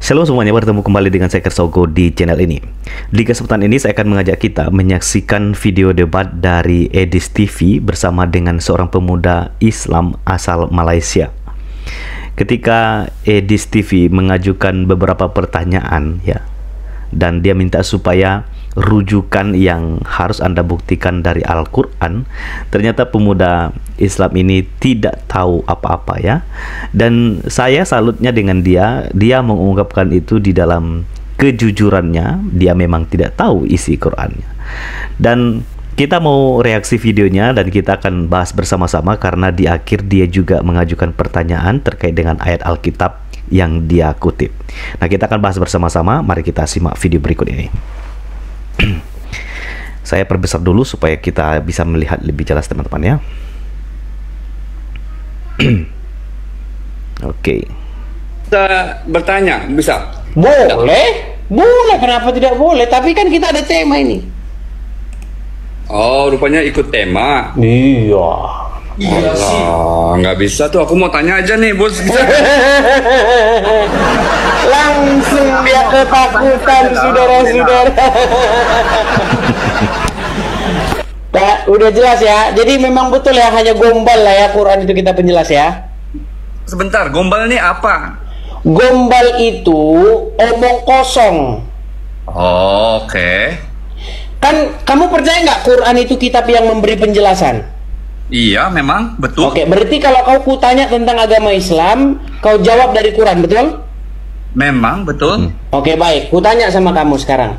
Shalom semuanya, bertemu kembali dengan saya Kersogo di channel ini. Di kesempatan ini saya akan mengajak kita menyaksikan video debat dari Edis TV bersama dengan seorang pemuda Islam asal Malaysia. Ketika Edis TV mengajukan beberapa pertanyaan dan dia minta supaya rujukan yang harus Anda buktikan dari Al-Quran, ternyata pemuda Islam ini tidak tahu apa-apa dan saya salutnya dengan dia mengungkapkan itu di dalam kejujurannya. Dia memang tidak tahu isi Qurannya, dan kita mau reaksi videonya dan kita akan bahas bersama-sama karena di akhir dia juga mengajukan pertanyaan terkait dengan ayat Alkitab yang dia kutip. Nah, kita akan bahas bersama-sama. Mari kita simak video berikut ini. Saya perbesar dulu supaya kita bisa melihat lebih jelas, teman-teman ya. Oke. Bisa bertanya, bisa? Boleh, boleh. Kenapa tidak boleh? Tapi kan kita ada tema ini. Oh, rupanya ikut tema. Iya. Alah, nggak bisa tuh. Aku mau tanya aja nih, bos. Bisa? Langsung dia ketakutan, saudara-saudara. Udah jelas ya. Jadi memang betul ya, hanya gombal lah ya Quran itu kita penjelas ya. Sebentar, gombal ini apa? Gombal itu omong kosong. Oh, oke. Kan kamu percaya nggak Quran itu kitab yang memberi penjelasan? Iya, memang betul. Oke, berarti kalau kau kutanya tentang agama Islam, kau jawab dari Quran, betul? Memang betul. Oke, baik. Kutanya sama kamu sekarang.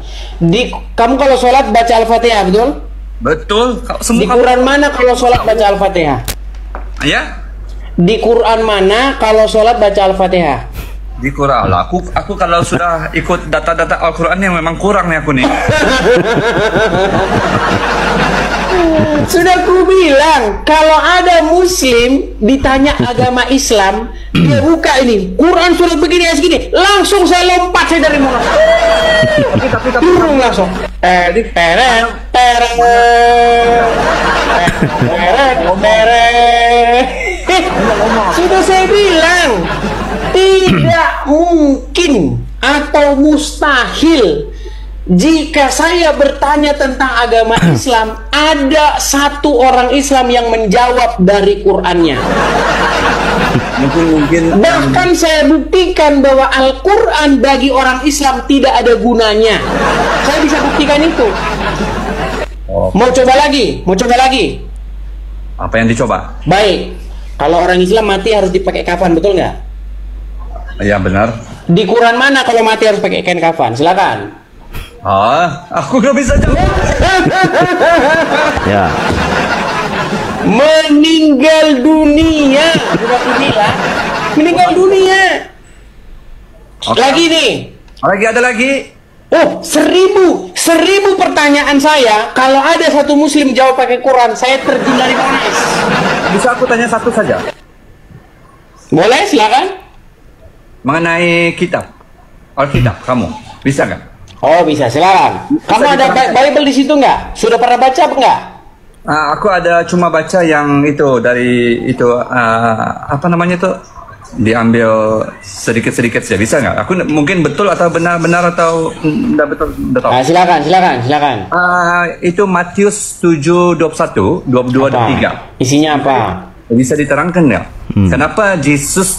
Kamu kalau sholat baca Al-Fatihah, betul? Betul. Di Quran mana kalau sholat baca Al-Fatihah? Ya? Di Quran mana kalau sholat baca Al-Fatihah? Di Quran. Aku kalau sudah ikut data-data Al-Quran yang memang kurang nih aku nih. Sudah ku bilang, kalau ada muslim ditanya agama Islam, dia buka ini Quran surat begini ya segini, langsung saya lompat saya dari monas. Tapi turun langsung. Sudah saya bilang, tidak mungkin atau mustahil jika saya bertanya tentang agama Islam, ada satu orang Islam yang menjawab dari Qurannya. Mungkin. Bahkan saya buktikan bahwa Al-Quran bagi orang Islam tidak ada gunanya. Saya bisa buktikan itu. Mau coba lagi? Mau coba lagi? Apa yang dicoba? Baik. Kalau orang Islam mati harus dipakai kafan, betul nggak? Iya, benar. Di Quran mana kalau mati harus pakai kain kafan? Silakan. Aku nggak bisa jawab. Ya. Meninggal dunia. Sudah aku bilang. Meninggal dunia. Oke. Lagi nih. Lagi ada lagi. Oh, 1000 pertanyaan saya. Kalau ada satu muslim jawab pakai Quran, saya terjun dari monas. Bisa aku tanya satu saja? Boleh, silakan. Mengenai kitab Alkitab, kamu bisa nggak? Oh, bisa, silakan. Kamu ada Bible di situ nggak? Sudah pernah baca apa nggak? Aku ada cuma baca yang itu dari itu apa namanya tuh, diambil sedikit-sedikit saja. Bisa nggak? Aku mungkin betul atau benar atau tidak betul, tidak tahu. Silakan. Itu Matius 7:21, 22, 23. Isinya apa? Bisa diterangkan nggak? Kenapa Yesus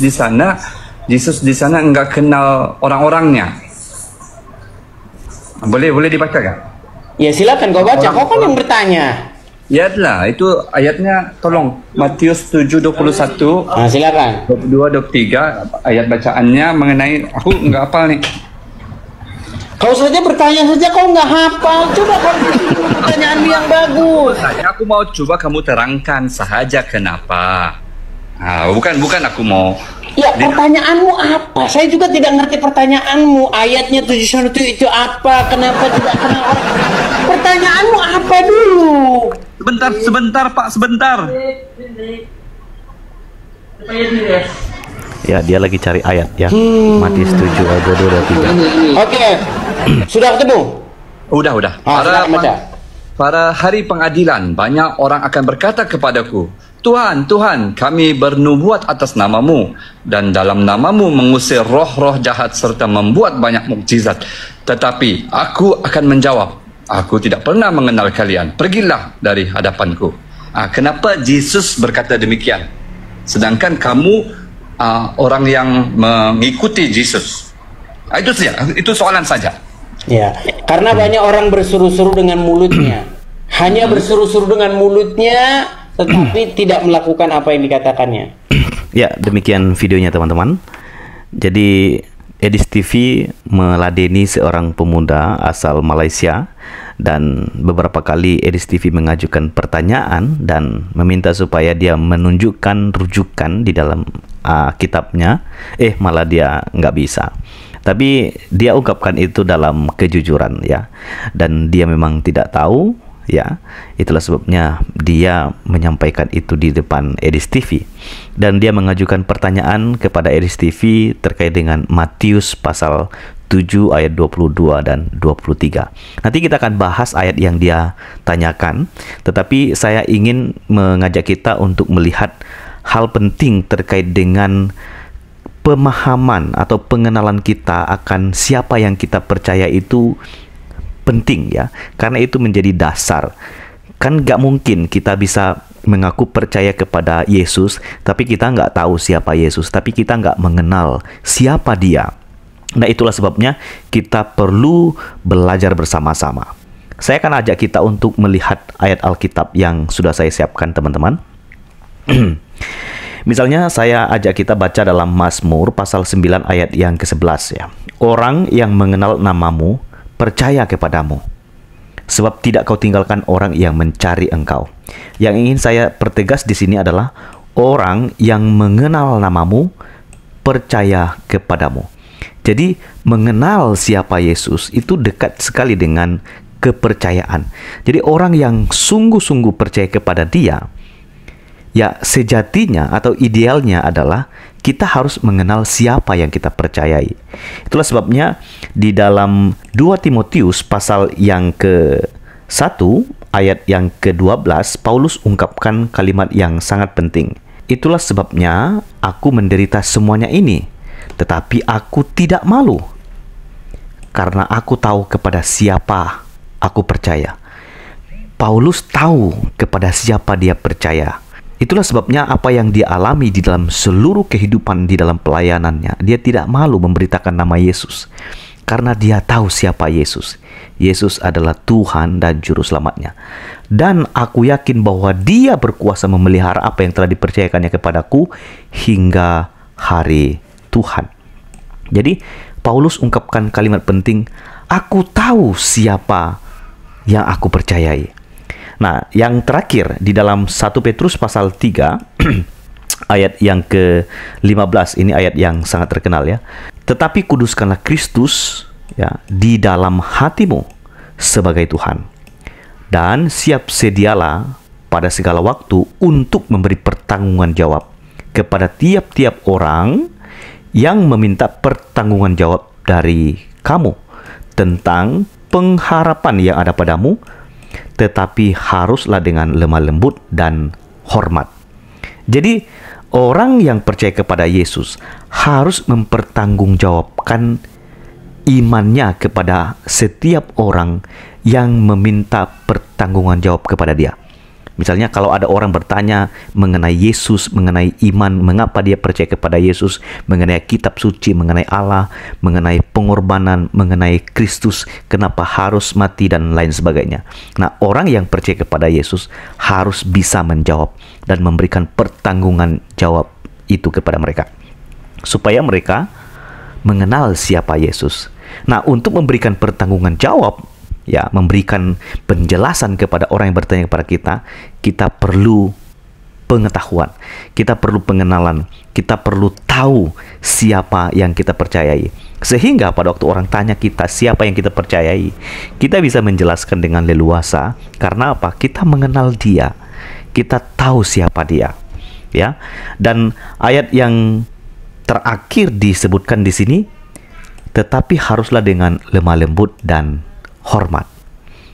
di sana enggak kenal orang-orangnya? Boleh dibaca kan? Ya silakan kau baca. Kau kan yang bertanya. Ya lah, itu ayatnya tolong. Matius 7:21. Silakan. 22, 23 ayat bacaannya mengenai, aku enggak hafal nih. Kau saja bertanya saja, kau nggak hafal. Coba kau pertanyaan yang bagus. Aku mau coba kamu terangkan saja kenapa. Bukan aku mau. Ya, pertanyaanmu apa? Saya juga tidak ngerti pertanyaanmu. Ayatnya 71 itu apa? Kenapa tidak kenal orang? Pertanyaanmu apa dulu? Sebentar Pak, sebentar. Ya, dia lagi cari ayat ya. Matius 7 ayat 22 dan 3. Oke. Sudah ketemu? Udah. Silakan baca. Pada hari pengadilan banyak orang akan berkata kepadaku, Tuhan, Tuhan, kami bernubuat atas namamu dan dalam namamu mengusir roh-roh jahat serta membuat banyak mukjizat. Tetapi aku akan menjawab, aku tidak pernah mengenal kalian. Pergilah dari hadapanku. Kenapa Yesus berkata demikian? Sedangkan kamu orang yang mengikuti Yesus. Itu saja, itu soalan saja. Ya, karena banyak orang berseru-seru dengan mulutnya. Hanya berseru-seru dengan mulutnya, tetapi tidak melakukan apa yang dikatakannya. Ya, demikian videonya teman-teman. Jadi Edis TV meladeni seorang pemuda asal Malaysia, dan beberapa kali Edis TV mengajukan pertanyaan dan meminta supaya dia menunjukkan rujukan di dalam kitabnya. Malah dia nggak bisa. Tapi dia ungkapkan itu dalam kejujuran ya, dan dia memang tidak tahu. Ya, itulah sebabnya dia menyampaikan itu di depan Edis TV, dan dia mengajukan pertanyaan kepada Edis TV terkait dengan Matius pasal 7 ayat 22 dan 23. Nanti kita akan bahas ayat yang dia tanyakan, tetapi saya ingin mengajak kita untuk melihat hal penting terkait dengan pemahaman atau pengenalan kita akan siapa yang kita percaya itu penting ya, karena itu menjadi dasar. Kan nggak mungkin kita bisa mengaku percaya kepada Yesus tapi kita nggak tahu siapa Yesus, tapi kita nggak mengenal siapa dia. Nah, itulah sebabnya kita perlu belajar bersama-sama. Saya akan ajak kita untuk melihat ayat Alkitab yang sudah saya siapkan teman-teman. Misalnya saya ajak kita baca dalam Mazmur pasal 9 ayat yang ke-11 ya. Orang yang mengenal namamu percaya kepadamu, sebab tidak kau tinggalkan orang yang mencari engkau. Yang ingin saya pertegas di sini adalah orang yang mengenal namamu percaya kepadamu. Jadi mengenal siapa Yesus itu dekat sekali dengan kepercayaan. Jadi orang yang sungguh-sungguh percaya kepada Dia, ya sejatinya atau idealnya adalah kita harus mengenal siapa yang kita percayai. Itulah sebabnya di dalam 2 Timotius pasal yang ke-1 ayat yang ke-12 Paulus ungkapkan kalimat yang sangat penting. Itulah sebabnya aku menderita semuanya ini, tetapi aku tidak malu, karena aku tahu kepada siapa aku percaya. Paulus tahu kepada siapa dia percaya. Itulah sebabnya apa yang dia alami di dalam seluruh kehidupan di dalam pelayanannya, dia tidak malu memberitakan nama Yesus. Karena dia tahu siapa Yesus. Yesus adalah Tuhan dan Juru Selamatnya. Dan aku yakin bahwa Dia berkuasa memelihara apa yang telah dipercayakannya kepadaku hingga hari Tuhan. Jadi Paulus ungkapkan kalimat penting, aku tahu siapa yang aku percayai. Nah, yang terakhir di dalam 1 Petrus pasal 3 ayat yang ke-15, ini ayat yang sangat terkenal ya. Tetapi kuduskanlah Kristus ya di dalam hatimu sebagai Tuhan. Dan siap sedialah pada segala waktu untuk memberi pertanggungan jawab kepada tiap-tiap orang yang meminta pertanggungan jawab dari kamu tentang pengharapan yang ada padamu, tetapi haruslah dengan lemah lembut dan hormat. Jadi orang yang percaya kepada Yesus harus mempertanggungjawabkan imannya kepada setiap orang yang meminta pertanggungan jawab kepada dia. Misalnya kalau ada orang bertanya mengenai Yesus, mengenai iman, mengapa dia percaya kepada Yesus, mengenai kitab suci, mengenai Allah, mengenai pengorbanan, mengenai Kristus, kenapa harus mati dan lain sebagainya. Nah, orang yang percaya kepada Yesus harus bisa menjawab dan memberikan pertanggungan jawab itu kepada mereka, supaya mereka mengenal siapa Yesus. Nah, untuk memberikan pertanggungan jawab, ya, memberikan penjelasan kepada orang yang bertanya kepada kita, kita perlu pengetahuan, kita perlu pengenalan, kita perlu tahu siapa yang kita percayai. Sehingga pada waktu orang tanya kita siapa yang kita percayai, kita bisa menjelaskan dengan leluasa. Karena apa? Kita mengenal dia, kita tahu siapa dia, ya. Dan ayat yang terakhir disebutkan di sini, tetapi haruslah dengan lemah lembut dan hormat.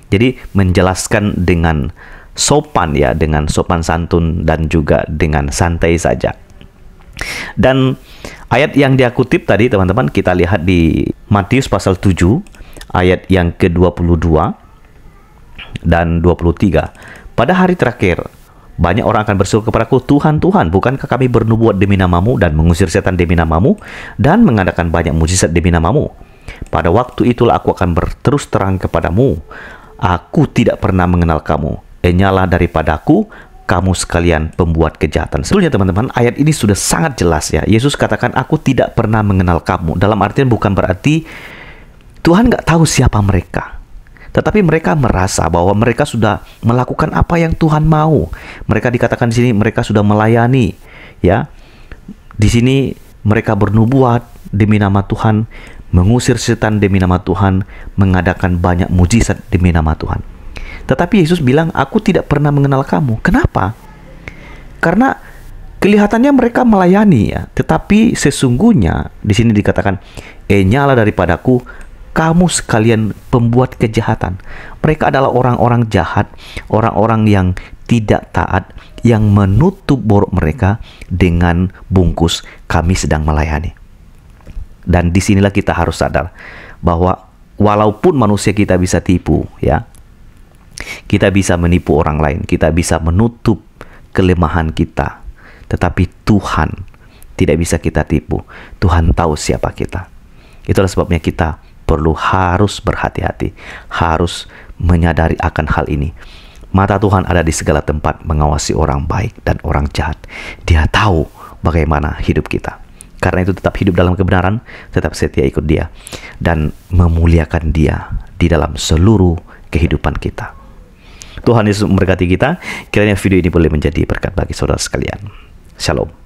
Jadi menjelaskan dengan sopan ya, dengan sopan santun dan juga dengan santai saja. Dan ayat yang dia kutip tadi teman-teman, kita lihat di Matius pasal 7 ayat yang ke-22 dan 23. Pada hari terakhir banyak orang akan berseru kepadaku, Tuhan, Tuhan, bukankah kami bernubuat demi namamu dan mengusir setan demi namamu dan mengadakan banyak mujizat demi namamu? Pada waktu itulah aku akan berterus terang kepadamu, aku tidak pernah mengenal kamu. Enyalah daripadaku, kamu sekalian pembuat kejahatan. Sebetulnya teman-teman, ayat ini sudah sangat jelas ya. Yesus katakan, aku tidak pernah mengenal kamu. Dalam artian bukan berarti Tuhan nggak tahu siapa mereka. Tetapi mereka merasa bahwa mereka sudah melakukan apa yang Tuhan mau. Mereka dikatakan di sini mereka sudah melayani, ya. Di sini mereka bernubuat demi nama Tuhan, mengusir setan demi nama Tuhan, mengadakan banyak mujizat demi nama Tuhan. Tetapi Yesus bilang, aku tidak pernah mengenal kamu. Kenapa? Karena kelihatannya mereka melayani ya, tetapi sesungguhnya di sini dikatakan, nyala daripadaku, kamu sekalian pembuat kejahatan. Mereka adalah orang-orang jahat, orang-orang yang tidak taat, yang menutup borok mereka dengan bungkus kami sedang melayani. Dan disinilah kita harus sadar bahwa walaupun manusia kita bisa tipu, ya, kita bisa menipu orang lain, kita bisa menutup kelemahan kita, tetapi Tuhan tidak bisa kita tipu. Tuhan tahu siapa kita. Itulah sebabnya kita harus berhati-hati, harus menyadari akan hal ini. Mata Tuhan ada di segala tempat, mengawasi orang baik dan orang jahat. Dia tahu bagaimana hidup kita. Karena itu tetap hidup dalam kebenaran, tetap setia ikut Dia, dan memuliakan Dia di dalam seluruh kehidupan kita. Tuhan Yesus memberkati kita. Kiranya video ini boleh menjadi berkat bagi saudara sekalian. Shalom.